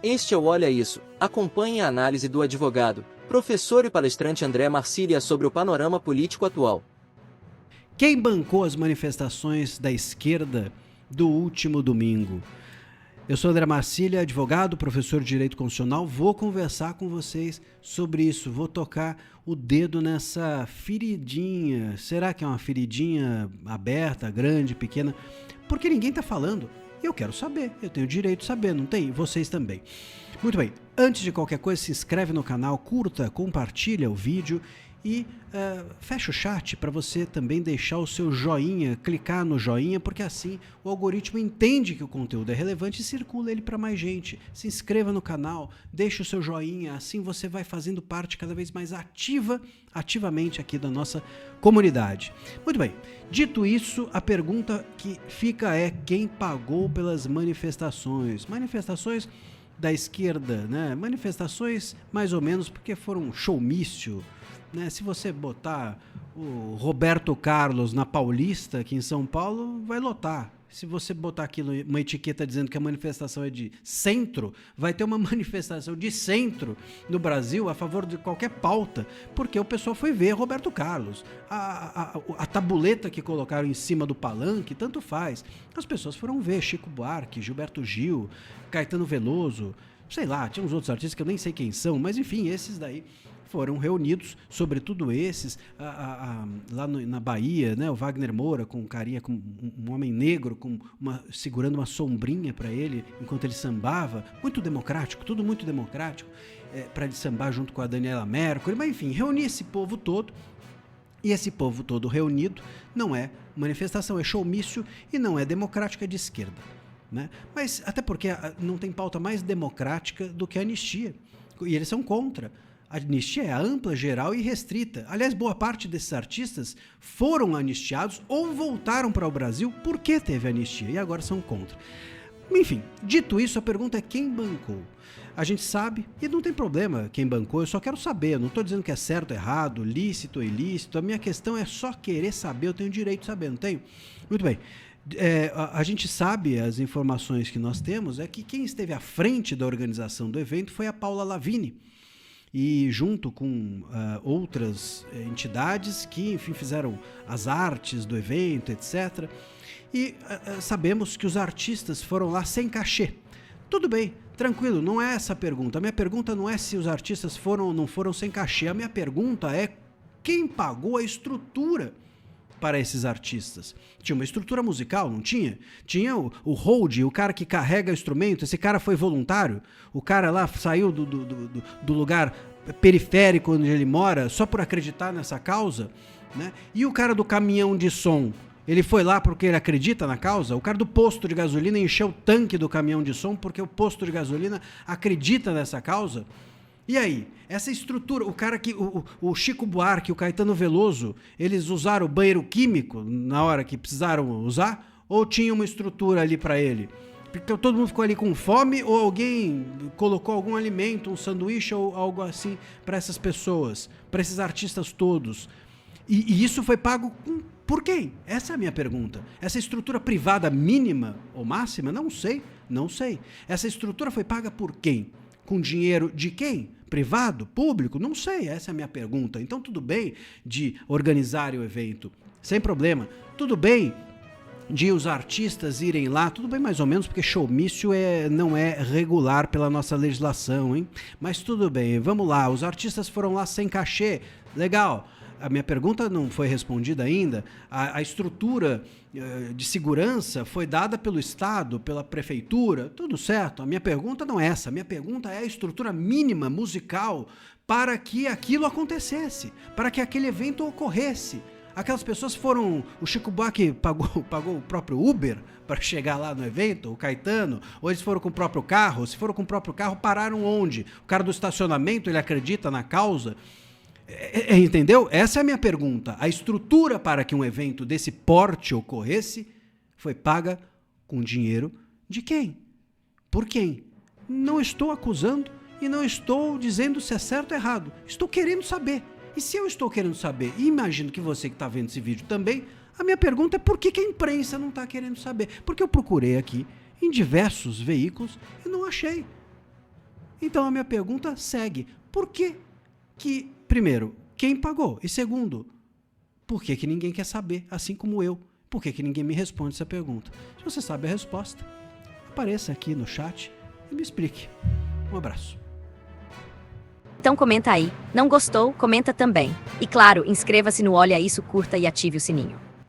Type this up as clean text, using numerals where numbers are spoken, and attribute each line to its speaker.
Speaker 1: Este é o Olha Isso. Acompanhe a análise do advogado, professor e palestrante André Marcília sobre o panorama político atual.
Speaker 2: Quem bancou as manifestações da esquerda do último domingo? Eu sou André Marcília, advogado, professor de Direito Constitucional. Vou conversar com vocês sobre isso. Vou tocar o dedo nessa feridinha. Será que é uma feridinha aberta, grande, pequena? Porque ninguém está falando. Eu quero saber. Eu tenho direito de saber, não tem? Vocês também. Muito bem. Antes de qualquer coisa, se inscreve no canal, curta, compartilha o vídeo e fecha o chat para você também deixar o seu joinha, clicar no joinha, porque assim o algoritmo entende que o conteúdo é relevante e circula ele para mais gente. Se inscreva no canal, deixe o seu joinha, assim você vai fazendo parte cada vez mais ativamente aqui da nossa comunidade. Muito bem, dito isso, a pergunta que fica é: quem pagou pelas manifestações? Manifestações da esquerda, né? Manifestações mais ou menos porque foram um showmício, né? Se você botar o Roberto Carlos na Paulista, aqui em São Paulo, vai lotar. Se você botar aquilo, uma etiqueta dizendo que a manifestação é de centro, vai ter uma manifestação de centro no Brasil a favor de qualquer pauta, porque o pessoal foi ver Roberto Carlos. A tabuleta que colocaram em cima do palanque, tanto faz. As pessoas foram ver Chico Buarque, Gilberto Gil, Caetano Veloso, sei lá, tinha uns outros artistas que eu nem sei quem são, mas enfim, esses daí foram reunidos, sobretudo esses, lá na Bahia, né, o Wagner Moura com um carinha, com um homem negro, segurando uma sombrinha para ele, enquanto ele sambava, muito democrático, tudo muito democrático, para ele sambar junto com a Daniela Mercury, mas enfim, reunir esse povo todo, e esse povo todo reunido não é manifestação, é showmício e não é democrática de esquerda, né? Mas até porque não tem pauta mais democrática do que a anistia, e eles são contra. A anistia é ampla, geral e restrita. Aliás, boa parte desses artistas foram anistiados ou voltaram para o Brasil porque teve anistia e agora são contra. Enfim, dito isso, a pergunta é: quem bancou? A gente sabe, e não tem problema quem bancou, eu só quero saber. Eu não estou dizendo que é certo ou errado, lícito ou ilícito. A minha questão é só querer saber, eu tenho direito de saber, não tenho? Muito bem. A gente sabe, as informações que nós temos é que quem esteve à frente da organização do evento foi a Paula Lavigne, e junto com outras entidades que, enfim, fizeram as artes do evento, etc. E sabemos que os artistas foram lá sem cachê. Tudo bem, tranquilo, não é essa a pergunta. A minha pergunta não é se os artistas foram ou não foram sem cachê. A minha pergunta é: quem pagou a estrutura para esses artistas? Tinha uma estrutura musical, não tinha? Tinha o hold, o cara que carrega o instrumento. Esse cara foi voluntário? O cara lá saiu do lugar periférico onde ele mora só por acreditar nessa causa, né? E o cara do caminhão de som, ele foi lá porque ele acredita na causa? O cara do posto de gasolina encheu o tanque do caminhão de som porque o posto de gasolina acredita nessa causa? E aí, essa estrutura, o cara que, o Chico Buarque, o Caetano Veloso, eles usaram o banheiro químico na hora que precisaram usar? Ou tinha uma estrutura ali para ele? Porque todo mundo ficou ali com fome ou alguém colocou algum alimento, um sanduíche ou algo assim para essas pessoas, para esses artistas todos? E isso foi pago por quem? Essa é a minha pergunta. Essa estrutura privada mínima ou máxima? Não sei. Essa estrutura foi paga por quem? Com dinheiro de quem? Privado? Público? Não sei, essa é a minha pergunta. Então tudo bem de organizar o evento, sem problema. Tudo bem de os artistas irem lá, tudo bem mais ou menos, porque showmício não é regular pela nossa legislação, hein? Mas tudo bem, vamos lá, os artistas foram lá sem cachê, legal. A minha pergunta não foi respondida ainda. A estrutura de segurança foi dada pelo Estado, pela Prefeitura, tudo certo. A minha pergunta não é essa. A minha pergunta é a estrutura mínima musical para que aquilo acontecesse, para que aquele evento ocorresse. Aquelas pessoas foram... O Chico Buarque pagou o próprio Uber para chegar lá no evento, o Caetano, ou eles foram com o próprio carro? Se foram com o próprio carro, pararam onde? O cara do estacionamento, ele acredita na causa? Entendeu? Essa é a minha pergunta. A estrutura para que um evento desse porte ocorresse foi paga com dinheiro de quem? Por quem? Não estou acusando e não estou dizendo se é certo ou errado. Estou querendo saber. E se eu estou querendo saber, e imagino que você que está vendo esse vídeo também, a minha pergunta é por que a imprensa não está querendo saber? Porque eu procurei aqui em diversos veículos e não achei. Então a minha pergunta segue. Por que primeiro, quem pagou? E segundo, por que ninguém quer saber, assim como eu? Por que ninguém me responde essa pergunta? Se você sabe a resposta, apareça aqui no chat e me explique. Um abraço.
Speaker 3: Então comenta aí. Não gostou? Comenta também. E claro, inscreva-se no Olha Isso, curta e ative o sininho.